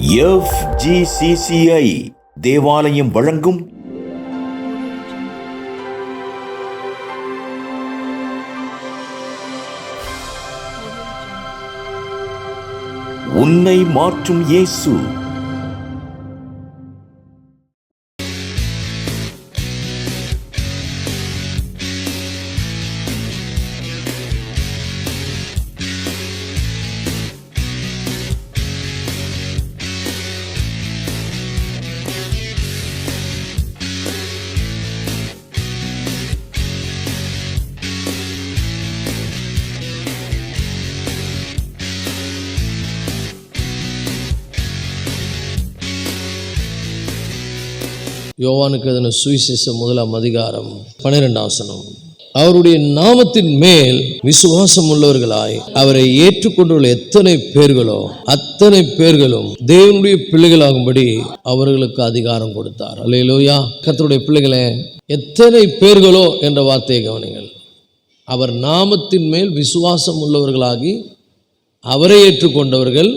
FGCCI தேவாலயம் வழங்கும் உன்னை மாற்றும் இயேசு. யோவானுக்கு எழுதின சுவிசேஷம் 1ஆம் அதிகாரம் 12ஆம் வசனம். அவருடைய நாமத்தின் மேல் விசுவாசம் உள்ளவர்களாய் அவரை ஏற்றுக்கொண்டுள்ள எத்தனை பேர்களோ அத்தனை பேர்களும் தேவனுடைய பிள்ளைகளாகும்படி அவர்களுக்கு அதிகாரம் கொடுத்தார். அல்லேலூயா. கர்த்தருடைய பிள்ளைகளே, எத்தனை பேர்களோ என்ற வார்த்தையை கவனிங்கள். அவர் நாமத்தின் மேல் விசுவாசம் உள்ளவர்களாகி அவரை ஏற்றுக்கொண்டவர்கள்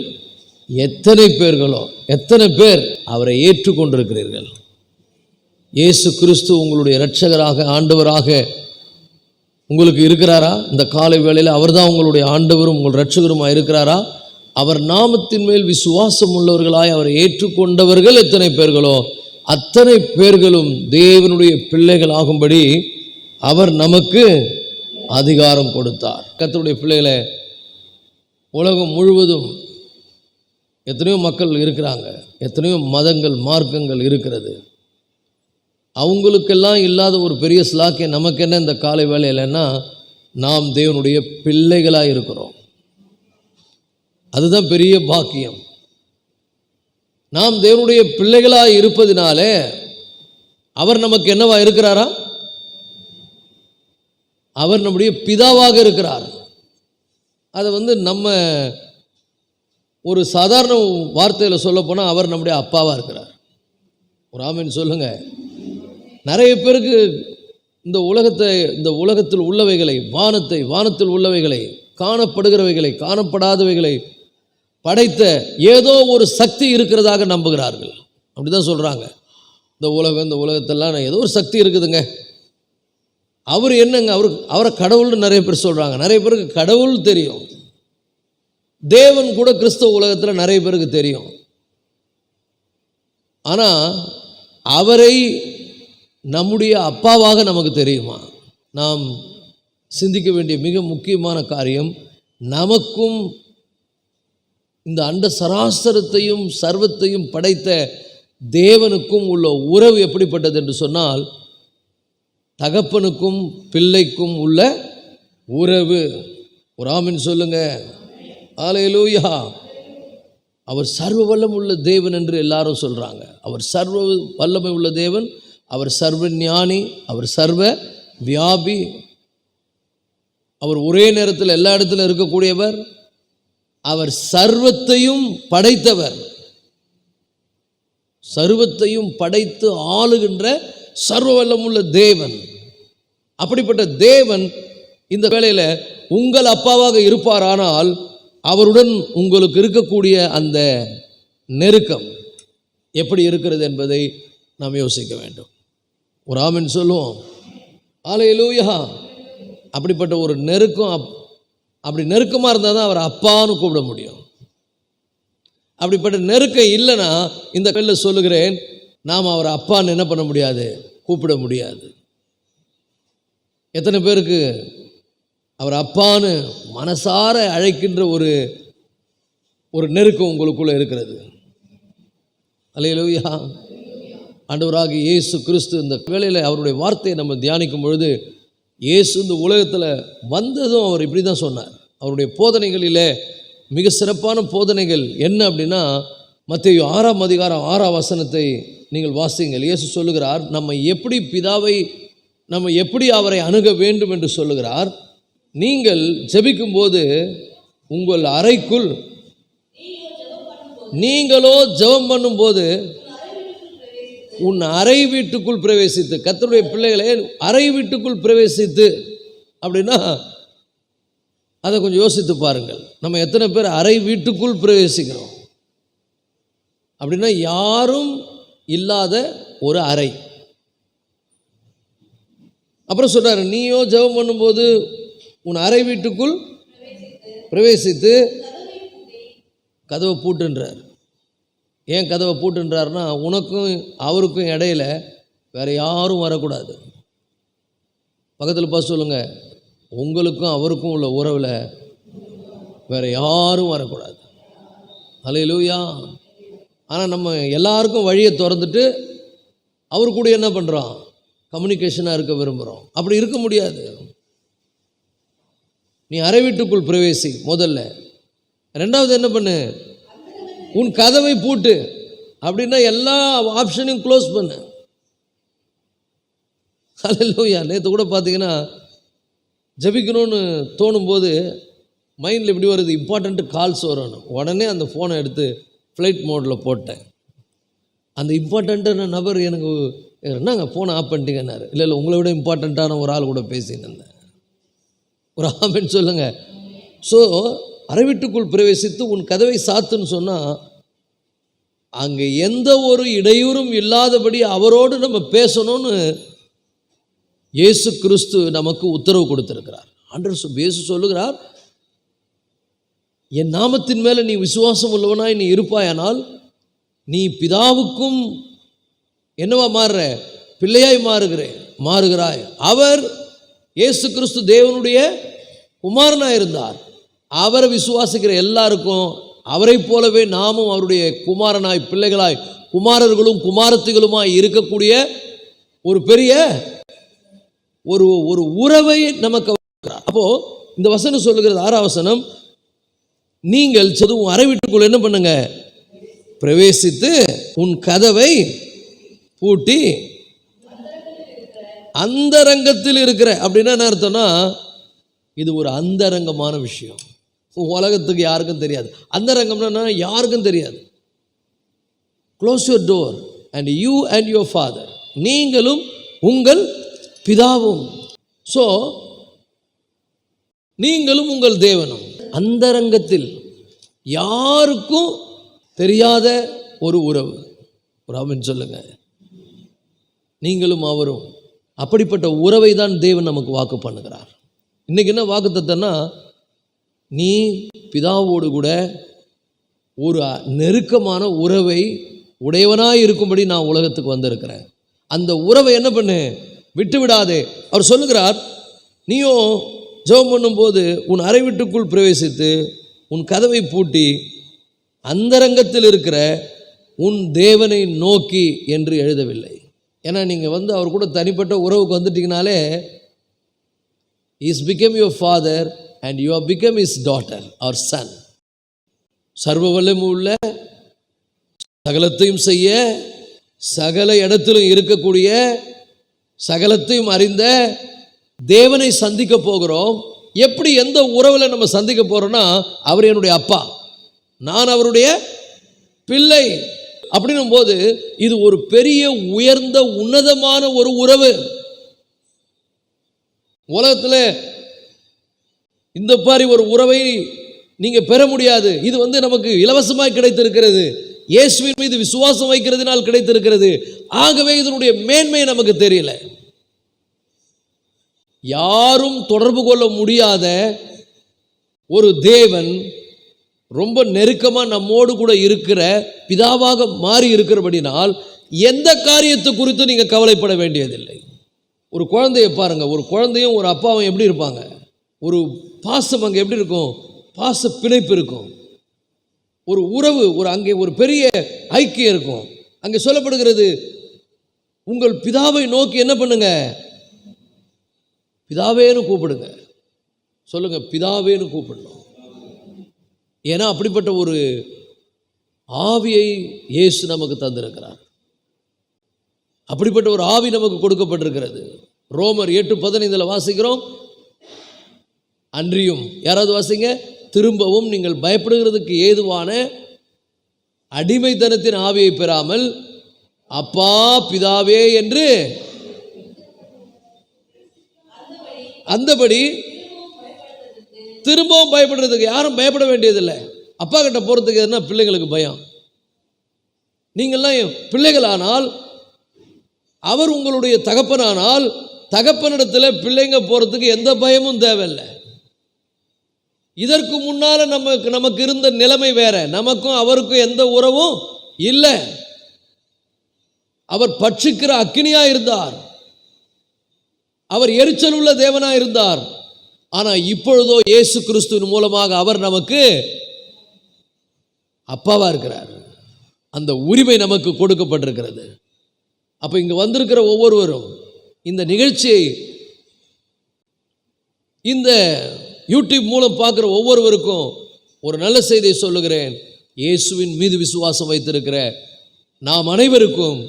எத்தனை பேர்களோ, எத்தனை பேர் அவரை ஏற்றுக்கொண்டிருக்கிறீர்கள்? இயேசு கிறிஸ்து உங்களுடைய இரட்சகராக ஆண்டவராக உங்களுக்கு இருக்கிறாரா? இந்த காலை வேளையில் அவர் தான் உங்களுடைய ஆண்டவரும் உங்கள் இரட்சகருமாக இருக்கிறாரா? அவர் நாமத்தின் மேல் விசுவாசம் உள்ளவர்களாய் அவரை ஏற்றுக்கொண்டவர்கள் எத்தனை பேர்களோ அத்தனை பேர்களும் தேவனுடைய பிள்ளைகளாகும்படி அவர் நமக்கு அதிகாரம் கொடுத்தார். கர்த்தருடைய பிள்ளைகளை, உலகம் முழுவதும் எத்தனையோ மக்கள் இருக்கிறாங்க, எத்தனையோ மதங்கள் மார்க்கங்கள் இருக்கிறது. அவங்களுக்கெல்லாம் இல்லாத ஒரு பெரிய ஸ்லாக்கியம் நமக்கு என்ன இந்த காலை வேளையிலன்னா, நாம் தேவனுடைய பிள்ளைகளாக இருக்கிறோம். அதுதான் பெரிய பாக்கியம். நாம் தேவனுடைய பிள்ளைகளாக இருப்பதினாலே அவர் நமக்கு என்னவா இருக்கிறாரா? அவர் நம்முடைய பிதாவாக இருக்கிறார். அதை நம்ம ஒரு சாதாரண வார்த்தையில் சொல்ல போனால் அவர் நம்முடைய அப்பாவாக இருக்கிறார். ஒரு ஆமீன் சொல்லுங்க. நிறைய பேருக்கு இந்த உலகத்தில் உள்ளவைகளை, வானத்தில் உள்ளவைகளை, காணப்படுகிறவைகளை, காணப்படாதவைகளை படைத்த ஏதோ ஒரு சக்தி இருக்கிறதாக நம்புகிறார்கள். அப்படிதான் சொல்கிறாங்க. இந்த உலகத்தெல்லாம் ஏதோ ஒரு சக்தி இருக்குதுங்க. அவர் என்னங்க, அவரை கடவுள்னு நிறைய பேர் சொல்கிறாங்க. நிறைய பேருக்கு கடவுள் தெரியும். தேவன் கூட கிறிஸ்தவ உலகத்தில் நிறைய பேருக்கு தெரியும். ஆனால் அவரை நம்முடைய அப்பாவாக நமக்கு தெரியுமா? நாம் சிந்திக்க வேண்டிய மிக முக்கியமான காரியம், நமக்கும் இந்த அண்ட சராசரத்தையும் சர்வத்தையும் படைத்த தேவனுக்கும் உள்ள உறவு எப்படிப்பட்டது என்று சொன்னால், தகப்பனுக்கும் பிள்ளைக்கும் உள்ள உறவு. ஒரு ஆமீன் சொல்லுங்க. அல்லேலூயா. அவர் சர்வ வல்லமை உள்ள தேவன் என்று எல்லாரும் சொல்கிறாங்க. அவர் சர்வ வல்லமை உள்ள தேவன், அவர் சர்வ ஞானி, அவர் சர்வ வியாபி, அவர் ஒரே நேரத்தில் எல்லா இடத்துல இருக்கக்கூடியவர், அவர் சர்வத்தையும் படைத்தவர், சர்வத்தையும் படைத்து ஆளுகின்ற சர்வ வல்லமுள்ள தேவன். அப்படிப்பட்ட தேவன் இந்த வேளையில் உங்கள் அப்பாவாக இருப்பாரானால் அவருடன் உங்களுக்கு இருக்கக்கூடிய அந்த நெருக்கம் எப்படி இருக்கிறது என்பதை நாம் யோசிக்க வேண்டும். ஒரு ஆமீன் சொல்லுவோம். அல்லேலூயா. அப்படிப்பட்ட ஒரு நெருக்கம், அப்படி நெருக்கமாக இருந்தால் தான் அவர் அப்பான்னு கூப்பிட முடியும். அப்படிப்பட்ட நெருக்கம் இல்லைன்னா இந்த வேளையில் சொல்லுகிறேன், நாம் அவர் அப்பான்னு என்ன பண்ண முடியாது, கூப்பிட முடியாது. எத்தனை பேருக்கு அவர் அப்பான்னு மனசார அழைக்கின்ற ஒரு நெருக்கம் உங்களுக்குள்ளே இருக்கிறது? அல்லேலூயா. ஆண்டவராக இயேசு கிறிஸ்து இந்த வேளையில் அவருடைய வார்த்தையை நம்ம தியானிக்கும் பொழுது, இயேசு இந்த உலகத்தில் வந்ததும் அவர் இப்படி தான் சொன்னார். அவருடைய போதனைகளிலே மிக சிறப்பான போதனைகள் என்ன அப்படின்னா, மத்தேயு 6ஆம் அதிகாரம் 6ஆம் வசனத்தை நீங்கள் வாசிங்கள். இயேசு சொல்லுகிறார், நம்ம எப்படி அவரை அணுக வேண்டும் என்று சொல்லுகிறார். நீங்கள் ஜெபிக்கும்போது உங்கள் அறைக்குள், நீங்களோ ஜெபம் பண்ணும்போது உன் அறை வீட்டுக்குள் பிரவேசித்து, கர்த்தருடைய பிள்ளைகளே, அறை வீட்டுக்குள் பிரவேசித்து அப்படின்னா அதை கொஞ்சம் யோசித்து பாருங்கள். நம்ம எத்தனை பேர் அறை வீட்டுக்குள் பிரவேசிக்கிறோம்? அப்படின்னா யாரும் இல்லாத ஒரு அறை. அப்புறம் சொல்றாரு, நீயோ ஜெபம் பண்ணும்போது உன் அறை வீட்டுக்குள் பிரவேசித்து கதவை பூட்டுன்றார். ஏன் கதவை பூட்டுன்றாருன்னா, உனக்கும் அவருக்கும் இடையில வேற யாரும் வரக்கூடாது. பக்கத்தில் பார்த்து சொல்லுங்க, உங்களுக்கும் அவருக்கும் உள்ள உறவில் வேற யாரும் வரக்கூடாது. அல்லேலூயா. ஆனால் நம்ம எல்லாருக்கும் வழியை திறந்துட்டு அவரு கூட என்ன பண்ணுறோம், கம்யூனிகேஷனாக இருக்க விரும்புகிறோம். அப்படி இருக்க முடியாது. நீ அறை வீட்டுக்குள் பிரவேசி முதல்ல. ரெண்டாவது என்ன பண்ணு, உன் கதவை பூட்டு. அப்படின்னா எல்லா ஆப்ஷனையும் க்ளோஸ் பண்ணு. அல்லேலூயா. நேற்று கூட பார்த்தீங்கன்னா ஜபிக்கணும்னு தோணும்போது மைண்டில் இப்படி வருது, இம்பார்ட்டண்ட்டு கால்ஸ் வரணும். உடனே அந்த ஃபோனை எடுத்து ஃப்ளைட் மோடில் போட்டேன். அந்த இம்பார்ட்டண்ட்டான நபர் எனக்கு, என்னங்க ஃபோனை ஆஃப் பண்ணிட்டீங்கன்னாரு. இல்லை உங்களை விட இம்பார்ட்டண்ட்டான ஒரு ஆள் கூட பேசின்னு இருந்தேன். ஒரு ஆமென் சொல்லுங்க. ஸோ அறை வீட்டுக்குள் பிரவேசித்து உன் கதவை சாத்துன்னு சொன்னால், அங்கே எந்த ஒரு இடையூறும் இல்லாதபடி அவரோடு நம்ம பேசணும்னு இயேசு கிறிஸ்து நமக்கு உத்தரவு கொடுத்திருக்கிறார். ஆண்டவர் இயேசு சொல்லுகிறார், என் நாமத்தின் மேலே நீ விசுவாசம் உள்ளவனாய் நீ இருப்பாயானால் நீ பிதாவுக்கும் என்னவா மாறுற, பிள்ளையாய் மாறுகிறாய். அவர் இயேசு கிறிஸ்து தேவனுடைய குமாரனாக இருந்தார். அவரை விசுவாசிக்கிற எல்லாருக்கும் அவரை போலவே நாமும் அவருடைய குமாரனாய் பிள்ளைகளாய் குமாரர்களும் குமாரத்திகளுமாய் இருக்கக்கூடிய ஒரு பெரிய ஒரு ஒரு உறவை நமக்கு. அப்போ இந்த வசனம் சொல்லுகிறது, 6ஆம் வசனம், நீங்கள் சதுவும் அறை வீட்டுக்குள் என்ன பண்ணுங்க, பிரவேசித்து உன் கதவை பூட்டி அந்தரங்கத்தில் இருக்கிற. அப்படின்னா என்ன அர்த்தம்னா, இது ஒரு அந்தரங்கமான விஷயம். உலகத்துக்கு யாருக்கும் தெரியாது. அந்தரங்கம்னா யாருக்கும் தெரியாது. Close your door and you and your father, நீங்களும் உங்கள் பிதாவும். ஸோ நீங்களும் உங்கள் தேவனும் அந்தரங்கத்தில் யாருக்கும் தெரியாத ஒரு உறவு. ஒரு ஆமென் சொல்லுங்க. நீங்களும் அவரும் அப்படிப்பட்ட உறவை தான் தேவன் நமக்கு வாக்கு பண்ணுகிறார். இன்னைக்கு என்ன வாக்கு தத்தன்னா, நீ பிதாவோடு கூட ஒரு நெருக்கமான உறவை உடையவனாய் இருக்கும்படி நான் உலகத்துக்கு வந்திருக்கிறேன். அந்த உறவை என்ன பண்ணு, விட்டு விடாதே. அவர் சொல்லுகிறார், நீயோ ஜெபம் பண்ணும்போது உன் அறை வீட்டுக்குள் பிரவேசித்து உன் கதவை பூட்டி அந்தரங்கத்தில் இருக்கிற உன் தேவனை நோக்கி என்று எழுதவில்லை. ஏன்னா நீங்கள் அவர் கூட தனிப்பட்ட உறவுக்கு வந்துட்டீங்கனாலே, is become your father and you are become is daughter or son. சர்வ வல்லமை உள்ள, சகலத்தையும் செய்ய, சகல இடத்திலும் இருக்கக்கூடிய, சகலத்தையும் அறிந்த தேவனை சந்திக்க போகிறோம். எப்படி, எந்த உறவில் நம்ம சந்திக்க போகிறோம்னா, அவர் என்னுடைய அப்பா, நான் அவருடைய பிள்ளை. அப்படின்னும் போது இது ஒரு பெரிய உயர்ந்த உன்னதமான ஒரு உறவு. உலகத்தில் இந்த மாதிரி ஒரு உறவை நீங்கள் பெற முடியாது. இது நமக்கு இலவசமாய் கிடைத்திருக்கிறது. இயேசுவின் மீது விசுவாசம் வைக்கிறதுனால் கிடைத்திருக்கிறது. ஆகவே இதனுடைய மேன்மை நமக்கு தெரியல. யாரும் தொடர்பு கொள்ள முடியாத ஒரு தேவன் ரொம்ப நெருக்கமாக நம்மோடு கூட இருக்கிற பிதாவாக மாறி இருக்கிறபடினால் எந்த காரியத்தை குறித்து நீங்கள் கவலைப்பட வேண்டியதில்லை. ஒரு குழந்தைய பாருங்க, ஒரு குழந்தையும் ஒரு அப்பாவும் எப்படி இருப்பாங்க, ஒரு பாசம் அங்கே எப்படி இருக்கும், பாச பிணைப்பு இருக்கும், ஒரு உறவு, அங்கே ஒரு பெரிய ஐக்கியம் இருக்கும். அங்கே சொல்லப்படுகிறது, உங்கள் பிதாவை நோக்கி என்ன பண்ணுங்க, பிதாவேன்னு கூப்பிடுங்க. சொல்லுங்க, பிதாவேன்னு கூப்பிடணும். ஏன்னா அப்படிப்பட்ட ஒரு ஆவியை இயேசு நமக்கு தந்திருக்கிறார். அப்படிப்பட்ட ஒரு ஆவி நமக்கு கொடுக்கப்பட்டிருக்கிறது. ரோமர் 8:15 வாசிக்கிறோம். அன்றியும், யாராவது வாசிங்க, திரும்பவும் நீங்கள் பயப்படுகிறதுக்கு ஏதுவான அடிமைத்தனத்தின் ஆவியை பெறாமல் அப்பா பிதாவே என்று அந்தபடி திரும்பவும் பயப்படுறதுக்கு. யாரும் பயப்பட வேண்டியதில்லை. அப்பா கிட்ட போகிறதுக்கு என்ன, பிள்ளைங்களுக்கு பயம். நீங்கள்லாம் என் பிள்ளைகளானால், அவர் உங்களுடைய தகப்பனானால், தகப்பனிடத்தில் பிள்ளைங்க போகிறதுக்கு எந்த பயமும் தேவையில்லை. இதற்கு முன்னால் நமக்கு இருந்த நிலைமை வேற. நமக்கும் அவருக்கும் எந்த உறவும் இல்லை. அவர் பட்சிக்கிற அக்கினியா இருந்தார், அவர் எரிச்சல் உள்ள தேவனா இருந்தார். ஆனா இப்பொழுதோ இயேசு கிறிஸ்துவின் மூலமாக அவர் நமக்கு அப்பாவா இருக்கிறார். அந்த உரிமை நமக்கு கொடுக்கப்பட்டிருக்கிறது. அப்ப இங்க வந்திருக்கிற ஒவ்வொருவரும் இந்த நிகழ்ச்சியை இந்த யூடியூப் மூலம் பார்க்கிற ஒவ்வொருவருக்கும் ஒரு நல்ல செய்தியை சொல்லுகிறேன். இயேசுவின் மீது விசுவாசம் வைத்திருக்கிற நாம் அனைவருக்கும்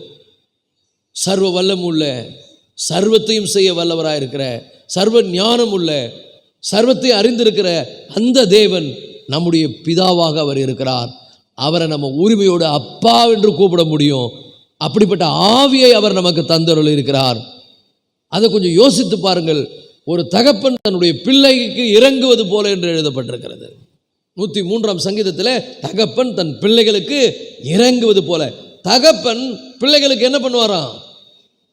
சர்வ வல்லம் உள்ள, சர்வத்தையும் செய்ய வல்லவராயிருக்கிற, சர்வ ஞானம் உள்ள, சர்வத்தை அறிந்திருக்கிற அந்த தேவன் நம்முடைய பிதாவாக அவர் இருக்கிறார். அவரை நம்ம உரிமையோடு அப்பா என்று கூப்பிட முடியும். அப்படிப்பட்ட ஆவியை அவர் நமக்கு தந்தருள் இருக்கிறார். அதை கொஞ்சம் யோசித்து பாருங்கள். ஒரு தகப்பன் தன்னுடைய பிள்ளைக்கு இறங்குவது போல என்று எழுதப்பட்டிருக்கிறது. 103ஆம் சங்கீதத்தில் தகப்பன் தன் பிள்ளைகளுக்கு இறங்குவது போல. தகப்பன் பிள்ளைகளுக்கு என்ன பண்ணுவாராம்?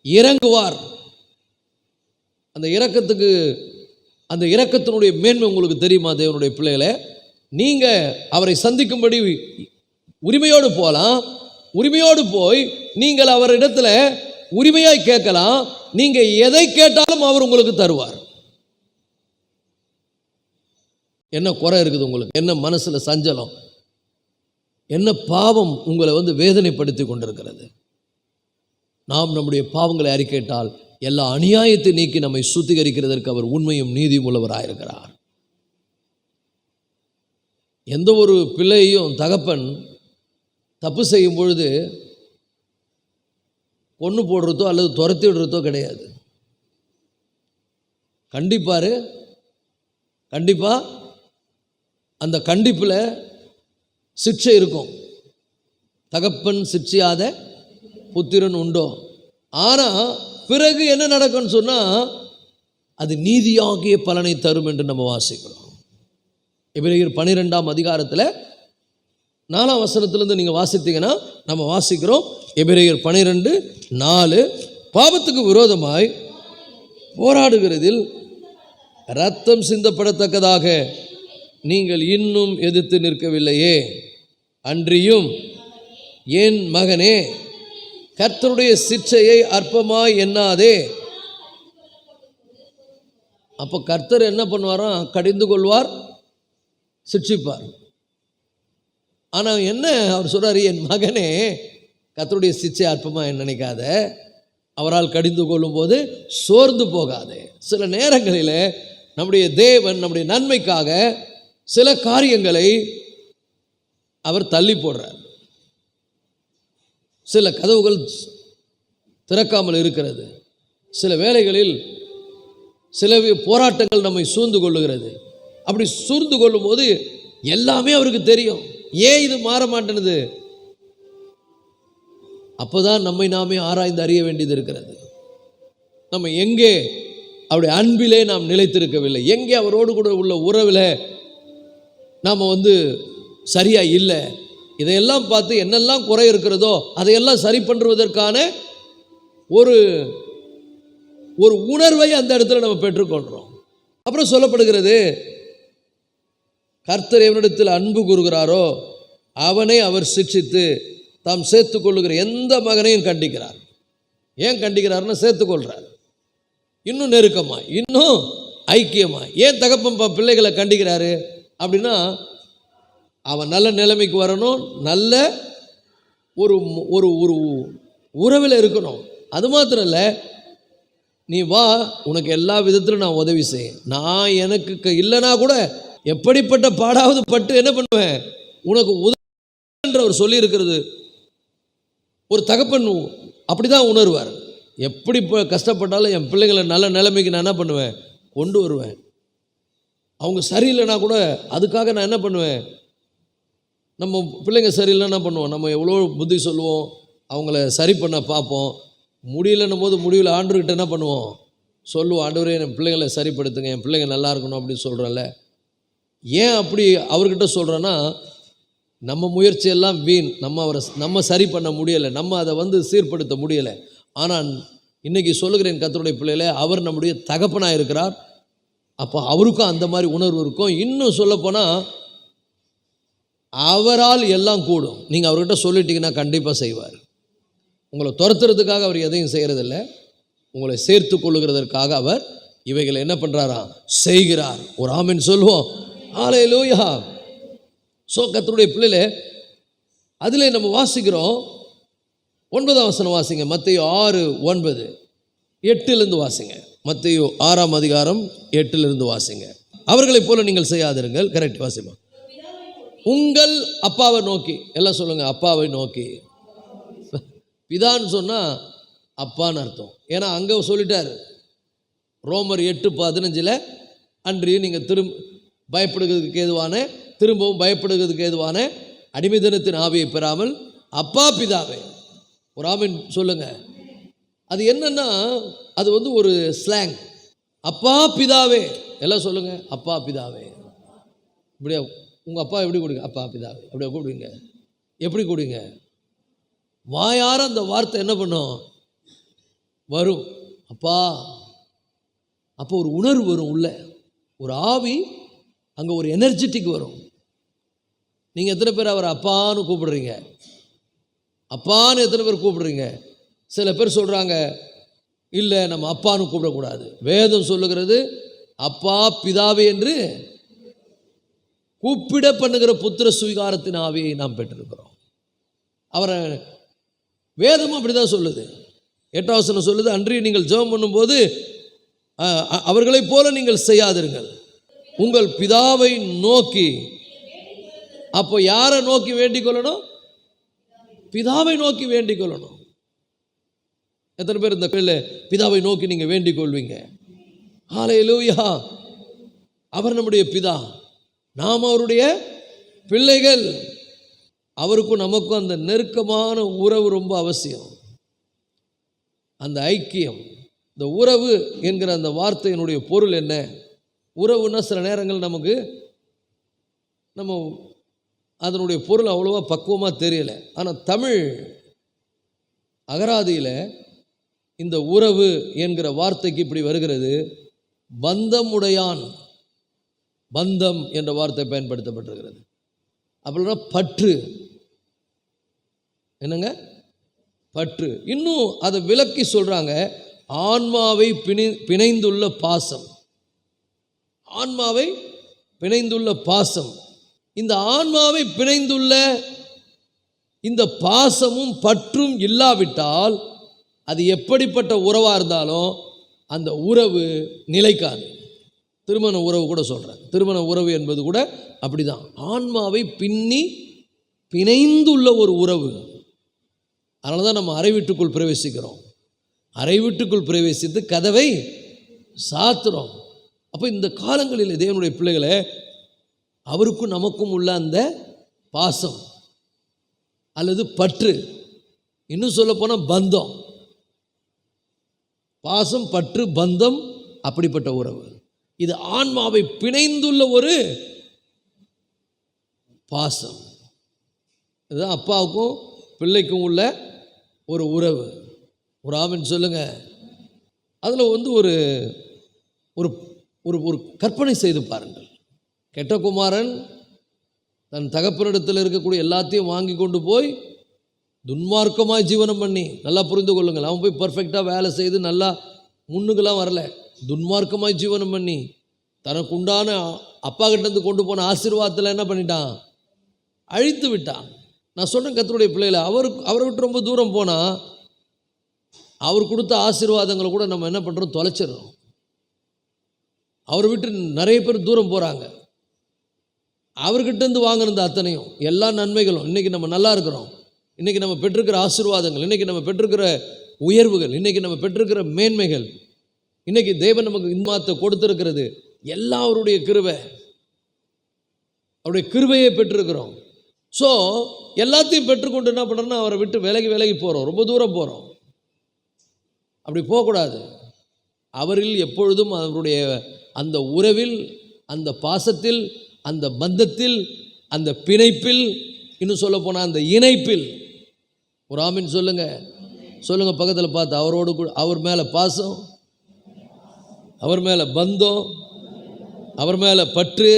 இறங்குவார். அந்த இரக்கத்துக்கு, அந்த இரக்கத்தினுடைய மேன்மை உங்களுக்கு தெரியுமா? தேவனுடைய பிள்ளைகளை நீங்க அவரை சந்திக்கும்படி உரிமையோடு போகலாம். உரிமையோடு போய் நீங்கள் அவரிடத்துல உரிமையாய் கேட்கலாம். நீங்க எதை கேட்டாலும் அவர் உங்களுக்கு தருவார். என்ன குறை இருக்குது உங்களுக்கு? என்ன மனசுல சஞ்சலம்? என்ன பாவம் உங்களை வேதனைப்படுத்தி கொண்டிருக்கிறது? நாம் நம்முடைய பாவங்களை அறிக்கையிட்டால் எல்லா அநியாயத்தை நீக்கி நம்மை சுத்திகரிக்கிறதற்கு அவர் உண்மையும் நீதியும் உள்ளவராயிருக்கிறார். எந்த ஒரு பிள்ளையும் தகப்பன் தப்பு செய்யும் பொழுது கொன்று போடுறதோ அல்லது துரத்தி விடுறதோ கிடையாது. கண்டிப்பாரு, கண்டிப்பா அந்த கண்டிப்பில் சிக்ஷை இருக்கும். தகப்பன் சிக்ஷையாத புத்திரன் உண்டோ. ஆனால் பிறகு என்ன நடக்கும்னு சொன்னால் அது நீதியாகிய பலனை தரும் என்று நம்ம வாசிக்கிறோம். எபிரேயர் 12ஆம் அதிகாரத்தில் 4ஆம் வசனத்திலிருந்து நீங்கள் வாசித்தீங்கன்னா நம்ம வாசிக்கிறோம். எபிரேயர் 12:4 பாவத்துக்கு விரோதமாய் போராடுகிறதில் இரத்தம் சிந்தப்படத்தக்கதாக நீங்கள் இன்னும் எதிர்த்து நிற்கவில்லையே, அன்றியும் என் மகனே கர்த்தருடைய சிட்சையை அற்பமாய் எண்ணாதே. அப்போ கர்த்தர் என்ன பண்ணுவாராம்? கடிந்து கொள்வார், சிட்சிப்பார். ஆனால் என்ன அவர் சொல்றாரு? என் மகனே கர்த்தருடைய சிட்சை அற்பமாக நினைக்காத, அவரால் கடிந்து கொள்ளும் போது சோர்ந்து போகாதே. சில நேரங்களில் நம்முடைய தேவன் நம்முடைய நன்மைக்காக சில காரியங்களை அவர் தள்ளி போடுறார். சில கதவுகள் திறக்காமல் இருக்கிறது. சில வேளைகளில் சில போராட்டங்கள் நம்மை சூழ்ந்து கொள்ளுகிறது. அப்படி சூழ்ந்து கொள்ளும் போது எல்லாமே அவருக்கு தெரியும். ஏன் இது மாற மாட்டேனுது? அப்போதான் நம்மை நாமே ஆராய்ந்து அறிய வேண்டியது இருக்கிறது. நம்ம எங்கே அவருடைய அன்பிலே நாம் நிலைத்திருக்கவில்லை, எங்கே அவரோடு கூட உள்ள உறவில் நாம் சரியா இல்லை, இதையெல்லாம் பார்த்து என்னெல்லாம் குறை இருக்கிறதோ அதையெல்லாம் சரி பண்ணுவதற்கான ஒரு ஒரு உணர்வை அந்த இடத்துல நம்ம பெற்றுக்கொள்கிறோம். அப்புறம் சொல்லப்படுகிறது, கர்த்தர் எவனிடத்தில் அன்பு கூறுகிறாரோ அவனை அவர் சிட்சித்து தாம் சேர்த்துக்கொள்ளுகிற எந்த மகனையும் கண்டிக்கிறார். ஏன் கண்டிக்கிறாருன்னா சேர்த்துக்கொள்கிறார், இன்னும் நெருக்கமாக, இன்னும் ஐக்கியமாக. ஏன் தகப்பன் பிள்ளைகளை கண்டிக்கிறாரு அப்படின்னா அவன் நல்ல நிலைமைக்கு வரணும், நல்ல ஒரு ஒரு ஒரு உறவில் இருக்கணும். அது மாத்திரம் இல்லை, நீ வா, உனக்கு எல்லா விதத்திலும் நான் உதவி செய்ய, நான் எனக்கு இல்லைனா கூட எப்படிப்பட்ட பாடாவது பட்டு என்ன பண்ணுவேன், உனக்கு உதவி என்று அவர் சொல்லி இருக்கிறது. ஒரு தகப்பன் அப்படிதான் உணர்வார். எப்படி கஷ்டப்பட்டாலும் என் பிள்ளைங்களை நல்ல நிலைமைக்கு நான் என்ன பண்ணுவேன், கொண்டு வருவேன். அவங்க சரியில்லைனா கூட அதுக்காக நான் என்ன பண்ணுவேன், நம்ம பிள்ளைங்க சரியில்லைன்னா என்ன பண்ணுவோம், நம்ம எவ்வளோ புத்தி சொல்லுவோம், அவங்கள சரி பண்ண பார்ப்போம். முடியலன்னும் போது முடிவில் ஆண்டவர்கிட்ட என்ன பண்ணுவோம், சொல்லுவோம், ஆண்டவரே என் பிள்ளைங்களை சரிப்படுத்துங்க, என் பிள்ளைங்க நல்லா இருக்கணும் அப்படின்னு சொல்கிறோம்ல. ஏன் அப்படி அவர்கிட்ட சொல்கிறேன்னா, நம்ம முயற்சியெல்லாம் வீண். நம்ம சரி பண்ண முடியலை, நம்ம அதை சீர்படுத்த முடியலை. ஆனால் இன்றைக்கி சொல்லுகிறேன் கர்த்தருடைய பிள்ளைகளே, அவர் நம்முடைய தகப்பனாக இருக்கிறார். அப்போ அவருக்கும் அந்த மாதிரி உணர்வு இருக்கும். இன்னும் சொல்லப்போனால் அவரால் எல்லாம் கூடும். நீங்கள் அவர்கிட்ட சொல்லிட்டீங்கன்னா கண்டிப்பாக செய்வார். உங்களை துரத்துறதுக்காக அவர் எதையும் செய்கிறதில்ல, உங்களை சேர்த்து கொள்ளுகிறதற்காக அவர் இவைகளை என்ன பண்ணுறாராம், செய்கிறார். ஒரு ஆமென் சொல்லுவோம். ஹல்லேலூயா. ஸோ கர்த்தருடைய பிள்ளைகளே, அதில் நம்ம வாசிக்கிறோம். 9ஆம் வசனம் வாசிங்க. மத்தேயு 6:9, 8 வாசிங்க. மத்தேயு 6ஆம் அதிகாரம் 8 வாசிங்க. அவர்களைப் போல நீங்கள் செய்யாதிருங்கள். கரெக்ட், வாசிமா. உங்கள் அப்பாவை நோக்கி, எல்லாம் சொல்லுங்க, அப்பாவை நோக்கி. பிதான்னு சொன்னால் அப்பான்னு அர்த்தம். ஏன்னா அங்கே சொல்லிட்டார் ரோமர் 8:15, அன்று நீங்கள் பயப்படுகிறதுக்கு ஏதுவான, திரும்பவும் பயப்படுகிறதுக்கு ஏதுவான அடிமைத்தனத்தின் ஆவியை பெறாமல் அப்பா பிதாவே. ஒரு ஆமென் சொல்லுங்க. அது என்னன்னா, அது ஒரு ஸ்லாங். அப்பா பிதாவே, எல்லாம் சொல்லுங்க, அப்பா பிதாவே. இப்படியா உங்கள் அப்பா எப்படி கொடுங்க, அப்பா பிதாவே அப்படியே கூப்பிடுவீங்க. எப்படி கூடுவீங்க? வாயார அந்த வார்த்தை என்ன பண்ணும், வரும், அப்பா. அப்போ ஒரு உணர்வு வரும் உள்ள, ஒரு ஆவி, அங்கே ஒரு எனர்ஜெட்டிக் வரும். நீங்கள் எத்தனை பேர் அவர் அப்பான்னு கூப்பிடுறீங்க? அப்பான்னு எத்தனை பேர் கூப்பிடுறீங்க? சில பேர் சொல்கிறாங்க, இல்லை நம்ம அப்பான்னு கூப்பிடக்கூடாது. வேதம் சொல்லுகிறது அப்பா பிதாவே என்று கூப்பிட பண்ணுகிற புத்திர சுவிகாரத்தின் ஆவியை நாம் பெற்றிருக்கிறோம். அவரை வேதமும் அப்படி தான் சொல்லுது. 8ஆம் வசனம் சொல்லுது, அன்றைய நீங்கள் ஜெபம் பண்ணும்போது அவர்களைப் போல நீங்கள் செய்யாதிருங்கள், உங்கள் பிதாவை நோக்கி. அப்போ யாரை நோக்கி வேண்டிக் கொள்ளணும்? பிதாவை நோக்கி வேண்டிக் கொள்ளணும். எத்தனை பேர் இந்த பிதாவை நோக்கி நீங்கள் வேண்டிக் கொள்வீங்க? ஹல்லேலூயா. அவர் நம்முடைய பிதா, நாம் அவருடைய பிள்ளைகள். அவருக்கும் நமக்கும் அந்த நெருக்கமான உறவு ரொம்ப அவசியம். அந்த ஐக்கியம், இந்த உறவு என்கிற அந்த வார்த்தையினுடைய பொருள் என்ன? உறவுன்னா சில நேரங்கள் நம்ம அதனுடைய பொருள் அவ்வளோவா பக்குவமாக தெரியலை. ஆனால் தமிழ் அகராதியில் இந்த உறவு என்கிற வார்த்தைக்கு இப்படி வருகிறது, பந்தமுடையான். பந்தம் என்ற வார்த்தை பயன்படுத்தப்பட்டிருக்கிறது. அப்படின்னா பற்று. என்னங்க? பற்று. இன்னும் அதை விளக்கி சொல்கிறாங்க, ஆன்மாவை பிணைந்துள்ள பாசம். ஆன்மாவை பிணைந்துள்ள பாசம். இந்த ஆன்மாவை பிணைந்துள்ள இந்த பாசமும் பற்றும் இல்லாவிட்டால் அது எப்படிப்பட்ட உறவாக இருந்தாலும் அந்த உறவு நிலைக்காது. திருமண உறவு கூட சொல்கிறேன். திருமண உறவு என்பது கூட அப்படிதான். ஆன்மாவை பிணைந்துள்ள ஒரு உறவு. அதனால தான் நம்ம அறை வீட்டுக்குள் பிரவேசிக்கிறோம். அறை வீட்டுக்குள் பிரவேசித்து கதவை சாத்துறோம். அப்போ இந்த காலங்களில் தேவனுடைய பிள்ளைகளை, அவருக்கும் நமக்கும் உள்ள அந்த பாசம் அல்லது பற்று, இன்னும் சொல்ல போனால் பந்தம், பாசம், பற்று, பந்தம், அப்படிப்பட்ட உறவு. இது ஆன்மாவை பிணைந்துள்ள ஒரு பாசம். இதுதான் அப்பாவுக்கும் பிள்ளைக்கும் உள்ள ஒரு உறவு. ஒரு ஆமென் சொல்லுங்க. அதில் ஒரு ஒரு ஒரு கற்பனை செய்து பாருங்கள். கெட்ட குமாரன் தன் தகப்பனிடத்தில் இருக்கக்கூடிய எல்லாத்தையும் வாங்கி கொண்டு போய் துன்மார்க்கமாக ஜீவனம் பண்ணி, நல்லா புரிந்து கொள்ளுங்கள், அவன் போய் பர்ஃபெக்டாக வேலை செய்து நல்லா முன்னுக்கெல்லாம் வரல. துன்மார்க்கமாக ஜீவனம் பண்ணி தனக்கு உண்டான அப்பா கிட்டேருந்து கொண்டு போன ஆசீர்வாதத்தில் என்ன பண்ணிட்டான்? அழித்து விட்டான். நான் சொன்னேன் கர்த்தருடைய பிள்ளைகளை, அவரை விட்டு ரொம்ப தூரம் போனால் அவர் கொடுத்த ஆசீர்வாதங்களை கூட நம்ம என்ன பண்ணுறோம்? தொலைச்சிடுறோம். அவரை விட்டு நிறைய பேர் தூரம் போகிறாங்க. அவர்கிட்டேருந்து வாங்கினது அத்தனையும், எல்லா நன்மைகளும், இன்றைக்கி நம்ம நல்லா இருக்கிறோம், இன்றைக்கி நம்ம பெற்றிருக்கிற ஆசீர்வாதங்கள், இன்றைக்கி நம்ம பெற்றிருக்கிற உயர்வுகள், இன்றைக்கி நம்ம பெற்றிருக்கிற மேன்மைகள், இன்றைக்கி தேவன் நமக்கு இன்மாத்தை கொடுத்துருக்கிறது எல்லாம் அவருடைய கிருபை. அவருடைய கிருபையை பெற்றிருக்கிறோம். ஸோ எல்லாத்தையும் பெற்றுக்கொண்டு என்ன பண்ணுறோன்னா அவரை விட்டு விலகி போகிறோம், ரொம்ப தூரம் போகிறோம். அப்படி போகக்கூடாது. அவரில் எப்பொழுதும் அவருடைய அந்த உறவில், அந்த பாசத்தில், அந்த பந்தத்தில், அந்த பிணைப்பில் இன்னும் சொல்ல போனால் அந்த இணைப்பில். ஒரு ஆமீன் சொல்லுங்க. சொல்லுங்க பக்கத்தில் பார்த்து, அவரோடு கூட, அவர் மேலே பாசம், அவர் மேலே பந்தம், அவர் மேலே பற்று,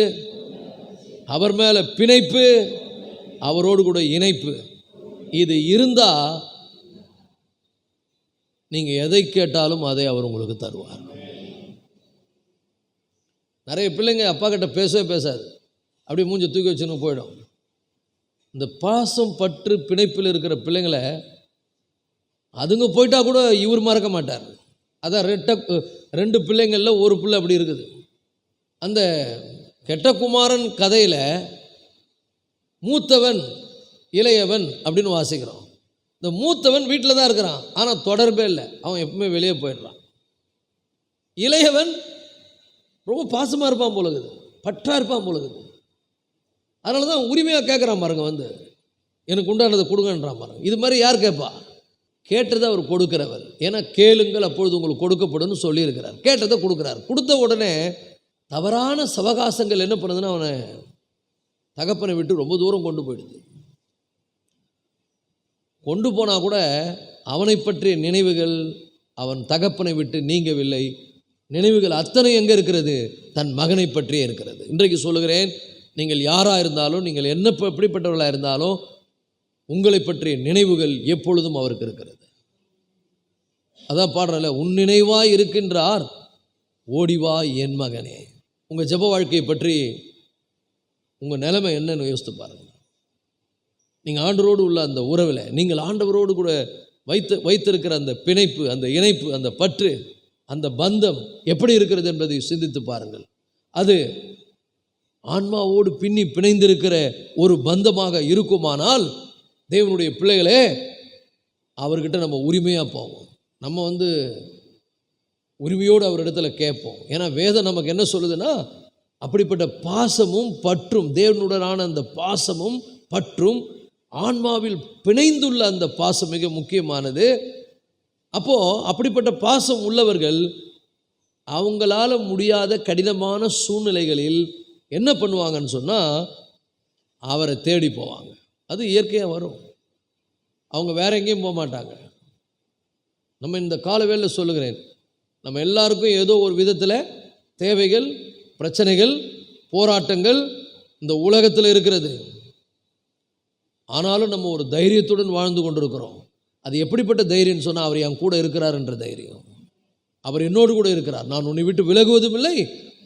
அவர் மேலே பிணைப்பு, அவரோடு கூட இணைப்பு. இது இருந்தால் நீங்கள் எதை கேட்டாலும் அதை அவர் உங்களுக்கு தருவார். நிறைய பிள்ளைங்க அப்பா கிட்ட பேசவே பேசாது, அப்படியே மூஞ்சி தூக்கி வச்சுன்னு போயிடும். இந்த பாசம் பற்று பிணைப்பில் இருக்கிற பிள்ளைங்களை அதுங்க போயிட்டா கூட இவர் மறக்க மாட்டார். அதான் ரெண்டு பிள்ளைங்களில் ஒரு பிள்ளை அப்படி இருக்குது. அந்த கெட்டகுமாரன் கதையில் மூத்தவன் இளையவன் அப்படின்னு வாசிக்கிறோம். இந்த மூத்தவன் வீட்டில் தான் இருக்கிறான், ஆனால் தொடர்பே இல்லை, அவன் எப்பவுமே வெளியே போயிடுறான். இளையவன் ரொம்ப பாசமாக இருப்பான் போலகுது, பற்றா இருப்பான் போலகுது. அதனால தான் உரிமையாக கேட்குறான் பாருங்க, வந்து எனக்கு உண்டானதை கொடுங்கன்றான் பாருங்க. இது மாதிரி யார் கேட்பா? கேட்டதை அவர் கொடுக்கிறவர். ஏன்னா கேளுங்கள் அப்பொழுது உங்களுக்கு கொடுக்கப்படும் சொல்லியிருக்கிறார். கேட்டதை கொடுக்குறார். கொடுத்த உடனே தவறான சவகாசங்கள் என்ன பண்ணுதுன்னா அவனை தகப்பனை விட்டு ரொம்ப தூரம் கொண்டு போயிடுது. கொண்டு போனால் கூட அவனை பற்றிய நினைவுகள் அவன் தகப்பனை விட்டு நீங்கவில்லை. நினைவுகள் அத்தனை எங்கே இருக்கிறது? தன் மகனை பற்றியே இருக்கிறது. இன்றைக்கு சொல்லுகிறேன், நீங்கள் யாராக இருந்தாலும், நீங்கள் என்ன எப்படிப்பட்டவர்களாக இருந்தாலும், உங்களை பற்றிய நினைவுகள் எப்பொழுதும் அவருக்கு இருக்கிறது. அதான் பாடுறல, உன் நினைவாய் இருக்கின்றார் ஓடிவா என் மகனே. உங்கள் ஜெப வாழ்க்கையை பற்றி உங்கள் நிலைமை என்னன்னு யோசித்து பாருங்கள். நீங்கள் ஆண்டவரோடு உள்ள அந்த உறவில், நீங்கள் ஆண்டவரோடு கூட வைத்திருக்கிற அந்த பிணைப்பு, அந்த இணைப்பு, அந்த பற்று, அந்த பந்தம் எப்படி இருக்கிறது என்பதை சிந்தித்து பாருங்கள். அது ஆன்மாவோடு பின்னி பிணைந்திருக்கிற ஒரு பந்தமாக இருக்குமானால், தேவனுடைய பிள்ளைகளே, அவர்கிட்ட நம்ம உரிமையாக போவோம். நம்ம உரிமையோடு அவரிடத்துல கேட்போம். ஏன்னா வேதம் நமக்கு என்ன சொல்லுதுன்னா, அப்படிப்பட்ட பாசமும் பற்றும், தேவனுடனான அந்த பாசமும் பற்றும், ஆன்மாவில் பிணைந்துள்ள அந்த பாசம் மிக முக்கியமானது. அப்போது அப்படிப்பட்ட பாசம் உள்ளவர்கள் அவங்களால முடியாத கடினமான சூழ்நிலைகளில் என்ன பண்ணுவாங்கன்னு சொன்னால், அவரை தேடி போவாங்க. அது இயற்கையாக வரும். அவங்க வேற எங்கேயும் போக மாட்டாங்க. நம்ம இந்த காலவேளையில் சொல்லுகிறேன், நம்ம எல்லாருக்கும் ஏதோ ஒரு விதத்தில் தேவைகள், பிரச்சனைகள், போராட்டங்கள் இந்த உலகத்தில் இருக்கிறது. ஆனாலும் நம்ம ஒரு தைரியத்துடன் வாழ்ந்து கொண்டிருக்கிறோம். அது எப்படிப்பட்ட தைரியம்னு சொன்னால், அவர் என் கூட இருக்கிறார் என்ற தைரியம். அவர் என்னோடு கூட இருக்கிறார். நான் உன்னை விட்டு விலகுவதும் இல்லை,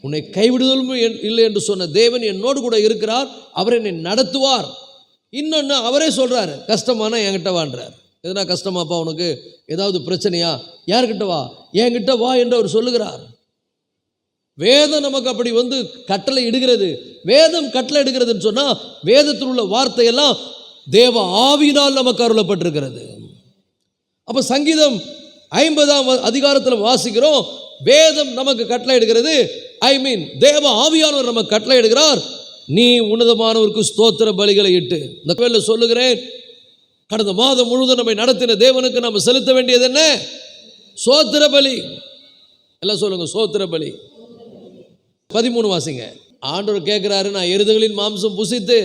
உன்னை கைவிடுவதும் இல்லை என்று சொன்ன தேவன் என்னோடு கூட இருக்கிறார். அவர் என்னை நடத்துவார். இன்னொன்று அவரே சொல்கிறார், கஷ்டமானா என்கிட்ட வான்றார். எதுனா கஷ்டமாப்பா உனக்கு, ஏதாவது பிரச்சனையா, யார்கிட்ட வா, என்கிட்ட வா என்று அவர் சொல்லுகிறார். வேதம் நமக்கு அப்படி கட்டளை இடுகிறது. வேதம் கட்டளை இடுகிறதுன்னு சொன்னால், வேதத்தில் உள்ள வார்த்தையெல்லாம் தேவ ஆவியினால் நமக்கு அருளப்பட்டிருக்கிறது. அப்போ சங்கீதம் 50ஆம் அதிகாரத்தில் வாசிக்கிறோம், வேதம் நமக்கு கட்டளை இடுகிறது. தேவ ஆவியானவர் நமக்கு கட்டளை இடுகிறார், நீ உன்னதமானவருக்கு ஸ்தோத்திர பலிகளை இட்டு. இந்த கோயிலில் சொல்லுகிறேன், கடந்த மாதம் முழுவதும் நம்மை நடத்தின தேவனுக்கு நம்ம செலுத்த வேண்டியது என்ன? ஸ்தோத்திர பலி. எல்லாம் சொல்லுங்க, ஸ்தோத்திர பலி. 13 வாசிங்க. ஆண்டவர் கேட்கிறாரு, நான் எருதுகளின் மாம்சம் புசித்து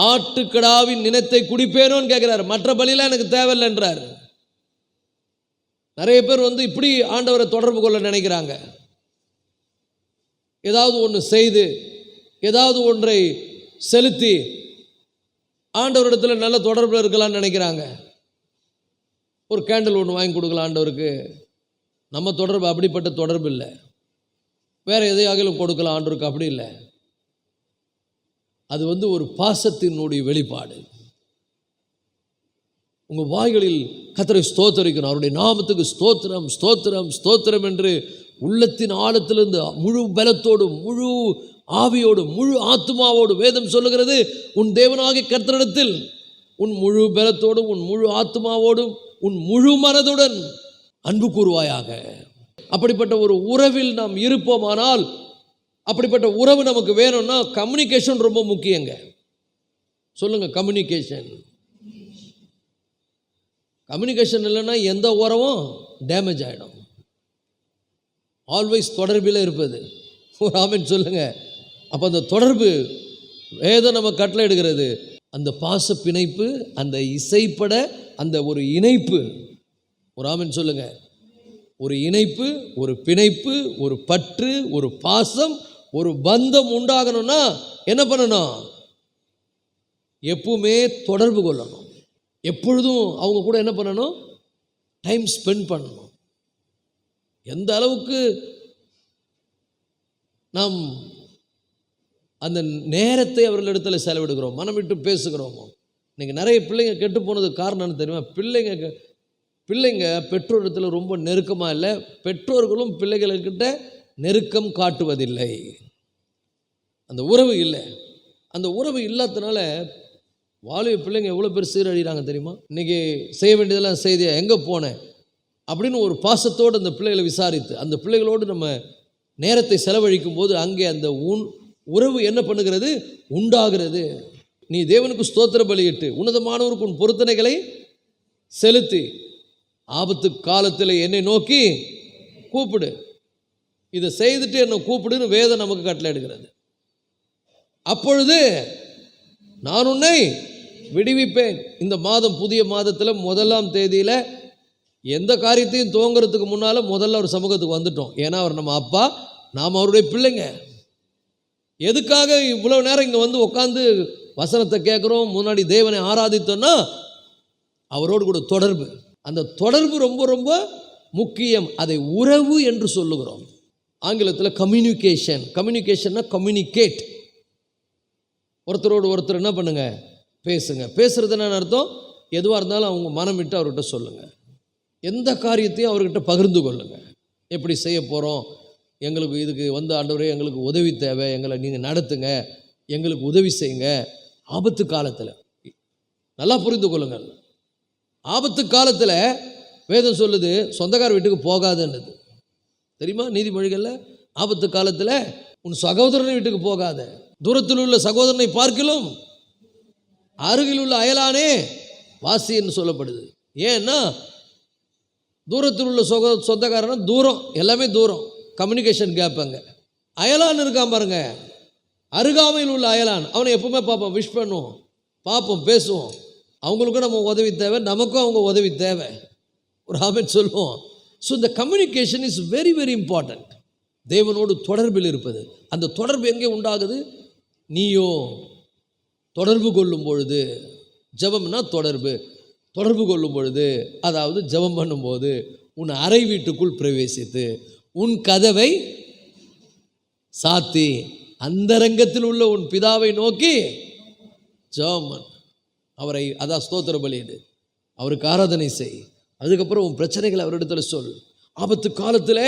ஆட்டுக்கடாவின் நினத்தை குடிப்பேனோன்னு கேட்கிறாரு. மற்ற பலியெல்லாம் எனக்கு தேவையில்லைன்றார். நிறைய பேர் இப்படி ஆண்டவரை தொடர்பு கொள்ள நினைக்கிறாங்க. ஏதாவது ஒன்று செய்து, ஏதாவது ஒன்றை செலுத்தி ஆண்டவரிடத்தில் நல்ல தொடர்பில் இருக்கலாம்னு நினைக்கிறாங்க. ஒரு கேண்டில் ஒன்று வாங்கி கொடுக்கலாம் ஆண்டவருக்கு. நம்ம தொடர்பு அப்படிப்பட்ட தொடர்பு இல்லை. வேறு எதையாகிலும் கொடுக்கலாம் ஆண்டவருக்கு, அப்படி இல்லை. அது ஒரு பாசத்தினுடைய வெளிப்பாடு. உங்கள் வாய்களில் கர்த்தரை ஸ்தோத்தரிக்கணும். அவருடைய நாமத்துக்கு ஸ்தோத்திரம் ஸ்தோத்திரம் ஸ்தோத்திரம் என்று உள்ளத்தின் ஆழத்திலிருந்து முழு பலத்தோடும், முழு ஆவியோடும், முழு ஆத்மாவோடு வேதம் சொல்லுகிறது, உன் தேவனாகிய கர்த்தரிடத்தில் உன் முழு பலத்தோடும், உன் முழு ஆத்மாவோடும், உன் முழு மனதுடன் அன்பு கூறுவாயாக. அப்படிப்பட்ட ஒரு உறவில் நாம் இருப்போமானால், அப்படிப்பட்ட உறவு நமக்கு வேணும்னா கம்யூனிகேஷன் ரொம்ப முக்கியங்க. சொல்லுங்க, கம்யூனிகேஷன். கம்யூனிகேஷன் இல்லைன்னா எந்த உறவும் டேமேஜ் ஆகிடும். ஆல்வேஸ் தொடர்பில் இருப்பது. ஆமென் சொல்லுங்க. அப்போ அந்த தொடர்பு வேதம் நம்ம கட்டளை எடுக்கிறது. அந்த பாச பிணைப்பு, அந்த இசைப்பட அந்த ஒரு இணைப்பு, ஒரு ஆமென் சொல்லுங்க. ஒரு இணைப்பு, ஒரு பிணைப்பு, ஒரு பற்று, ஒரு பாசம், ஒரு பந்தம் உண்டாகணும்னா என்ன பண்ணணும்? எப்பவுமே தொடர்பு கொள்ளணும். எப்பொழுதும் அவங்க கூட என்ன பண்ணணும்? டைம் ஸ்பெண்ட் பண்ணணும். எந்த அளவுக்கு நாம் அந்த நேரத்தை அவர்களிடத்தில் செலவிடுகிறோம், மனம் விட்டு பேசுகிறோமோ. இன்றைக்கி நிறைய பிள்ளைங்க கெட்டு போனதுக்கு காரணம் என்ன தெரியுமா? பிள்ளைங்க பெற்றோரிடத்தில் ரொம்ப நெருக்கமாக இல்லை, பெற்றோர்களும் பிள்ளைகள்கிட்ட நெருக்கம் காட்டுவதில்லை. அந்த உறவு இல்லை. அந்த உறவு இல்லாததுனால வாலிப பிள்ளைங்க எவ்வளோ பேர் சீரழிகிறாங்க தெரியுமா? இன்றைக்கி செய்ய வேண்டியதெல்லாம் செய்தியா, எங்கே போனேன் அப்படின்னு ஒரு பாசத்தோடு அந்த பிள்ளைகளை விசாரித்து அந்த பிள்ளைகளோடு நம்ம நேரத்தை செலவழிக்கும் போது அங்கே அந்த உறவு என்ன பண்ணுகிறது? உண்டாகிறது. நீ தேவனுக்கு ஸ்தோத்திர பலியிட்டு உன்னதமானவருக்கு உன் பொருத்தனைகளை செலுத்தி ஆபத்து காலத்தில் என்னை நோக்கி கூப்பிடு, இதை செய்துட்டு என்னை கூப்பிடுன்னு வேதம் நமக்கு கட்டளை எடுக்கிறது. அப்பொழுது நான் உன்னை விடுவிப்பேன். இந்த மாதம் புதிய மாதத்தில் 1ஆம் தேதியில் எந்த காரியத்தையும் துவங்கிறதுக்கு முன்னால் முதல்ல அவர் சமூகத்துக்கு வந்துட்டோம். ஏன்னா அவர் நம்ம அப்பா, நாம் அவருடைய பிள்ளைங்க. எதுக்காக இவ்வளோ நேரம் இங்கே வந்து உட்காந்து வசனத்தை கேட்குறோம், முன்னாடி தேவனை ஆராதித்தோன்னா அவரோடு கூட தொடர்பு. அந்த தொடர்பு ரொம்ப ரொம்ப முக்கியம். அதை உறவு என்று சொல்லுகிறோம். ஆங்கிலத்தில் கம்யூனிகேஷன்னா கம்யூனிகேட். ஒருத்தரோடு ஒருத்தர் என்ன பண்ணுங்க? பேசுங்க. பேசுறது என்ன அர்த்தம்? எதுவாக இருந்தாலும் அவங்க மனம் விட்டு அவர்கிட்ட சொல்லுங்கள். எந்த காரியத்தையும் அவர்கிட்ட பகிர்ந்து கொள்ளுங்கள். எப்படி செய்ய போகிறோம், எங்களுக்கு இதுக்கு வந்து ஆண்டவரே எங்களுக்கு உதவி தேவை, எங்களை நீங்கள் நடத்துங்க, எங்களுக்கு உதவி செய்யுங்க. ஆபத்து காலத்தில் நல்லா புரிந்து கொள்ளுங்கள். ஆபத்து காலத்தில் வேதம் சொல்லுது சொந்தக்கார வீட்டுக்கு போகாதுன்னுது தெரியுமா? நீதிமொழிகளில் ஆபத்து காலத்தில் உன் சகோதரன் வீட்டுக்கு போகாத, தூரத்தில் உள்ள சகோதரனை பார்க்கிலும் அருகில் உள்ள அயலானே வாசி என்று சொல்லப்படுது. ஏன்னா தூரத்தில் உள்ள சொந்தக்காரனா தூரம், எல்லாமே தூரம், கம்யூனிகேஷன் கேப். அங்கே அயலான் இருக்கான் பாருங்க, அருகாமையில் உள்ள அயலான், அவனை எப்பவுமே பார்ப்போம், விஷ் பண்ணுவோம், பார்ப்போம், பேசுவோம். அவங்களுக்கும் நம்ம உதவி தேவை, நமக்கும் அவங்க உதவி தேவை. ஒரு ஆமென் சொல்லுவோம். ஸோ இந்த communication is very very important. தேவனோடு தொடர்பில் இருப்பது. அந்த தொடர்பு எங்கே உண்டாகுது? நீயோ தொடர்பு கொள்ளும் பொழுது, ஜெபம்னா தொடர்பு கொள்ளும் பொழுது, அதாவது ஜெபம் பண்ணும்போது உன் அறை வீட்டுக்குள் பிரவேசித்து உன் கதவை சாத்தி அந்தரங்கத்தில் உள்ள உன் பிதாவை நோக்கி ஜெபம் அவரை, அதான் ஸ்தோத்திர பலியிடு, அவருக்கு ஆராதனை செய். அதுக்கப்புறம் உன் பிரச்சனைகளை அவரிடத்துல சொல். ஆபத்து காலத்தில்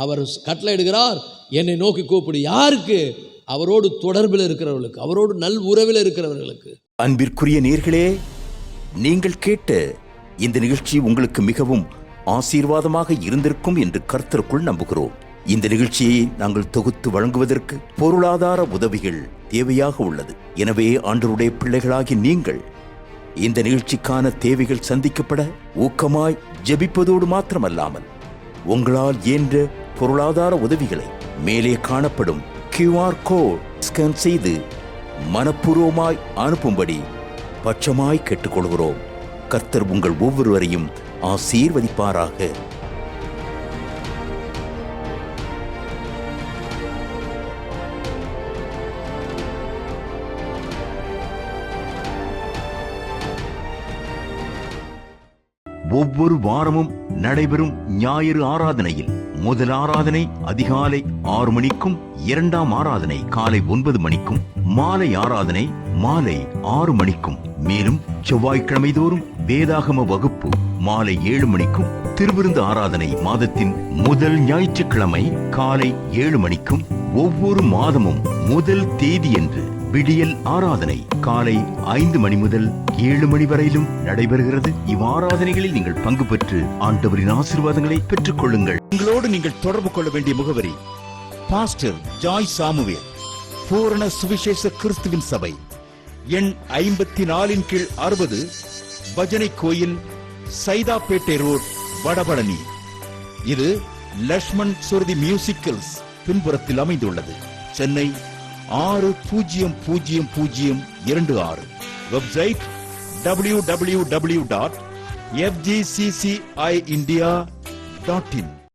அவர் கட்டளை இடுகிறார், என்னை நோக்கி கூப்பிடு. யாருக்கு? அவரோடு தொடர்பில் இருக்கிறவர்களுக்கு, அவரோடு நல் உறவில் இருக்கிறவர்களுக்கு. அன்பிற்குரிய நேயர்களே, நீங்கள் கேட்ட இந்த நிகழ்ச்சி உங்களுக்கு மிகவும் ஆசீர்வாதமாக இருந்திருக்கும் என்று கர்த்தருக்குள் நம்புகிறோம். இந்த நிகழ்ச்சியை நாங்கள் தொகுத்து வழங்குவதற்கு பொருளாதார உதவிகள் தேவையாக உள்ளது. எனவே ஆண்டவருடைய பிள்ளைகளாகி நீங்கள் இந்த நிகழ்ச்சிக்கான தேவைகள் சந்திக்கப்பட ஊக்கமாய் ஜெபிப்பதோடு மாத்திரமல்லாமல் உங்களால் இயன்ற பொருளாதார உதவிகளை மேலே காணப்படும் QR கோட் ஸ்கேன் செய்து மனப்பூர்வமாய் அனுப்பும்படி பட்சமாய் கேட்டுக்கொள்கிறோம். கர்த்தர் உங்கள் ஒவ்வொருவரையும் ஆசீர்வதிப்பாராக. ஒவ்வொரு வாரமும் நடைபெறும் ஞாயிறு ஆராதனையில் முதல் ஆராதனை அதிகாலை 6 மணிக்கும், 2ஆம் ஆராதனை காலை 9 மணிக்கும், மாலை ஆராதனை மாலை 6 மணிக்கும், மேலும் செவ்வாய்க்கிழமை தோறும் வேதாகம வகுப்பு மாலை 7 மணிக்கும், திருவிருந்து ஆராதனை மாதத்தின் முதல் ஞாயிற்றுக்கிழமை காலை 7 மணிக்கும், ஒவ்வொரு மாதமும் முதல் தேதியன்று விடியல் ஆராதனை காலை 5 மணி முதல் 7 மணி வரையிலும் நடைபெறுகிறது. இவ்வாராதனைகளில் நீங்கள் பங்கு பெற்று ஆண்டவரின் ஆசீர்வாதங்களை பெற்றுக் கொள்ளுங்கள். உங்களோடு நீங்கள் தொடர்பு கொள்ள வேண்டிய முகவரி: பாஸ்டர் ஜாய் சாமுவேல், பூரண சுவிசேஷ கிறிஸ்துவின் சபை, எண் 54/60, பஜனை கோயில், சைதாப்பேட்டை ரோட், வடபழனி. இது லக்ஷ்மண் சுருதி மியூசிக்கல்ஸ் பின்புறத்தில் அமைந்துள்ளது. சென்னை 600026. Website www.fgcciindia.in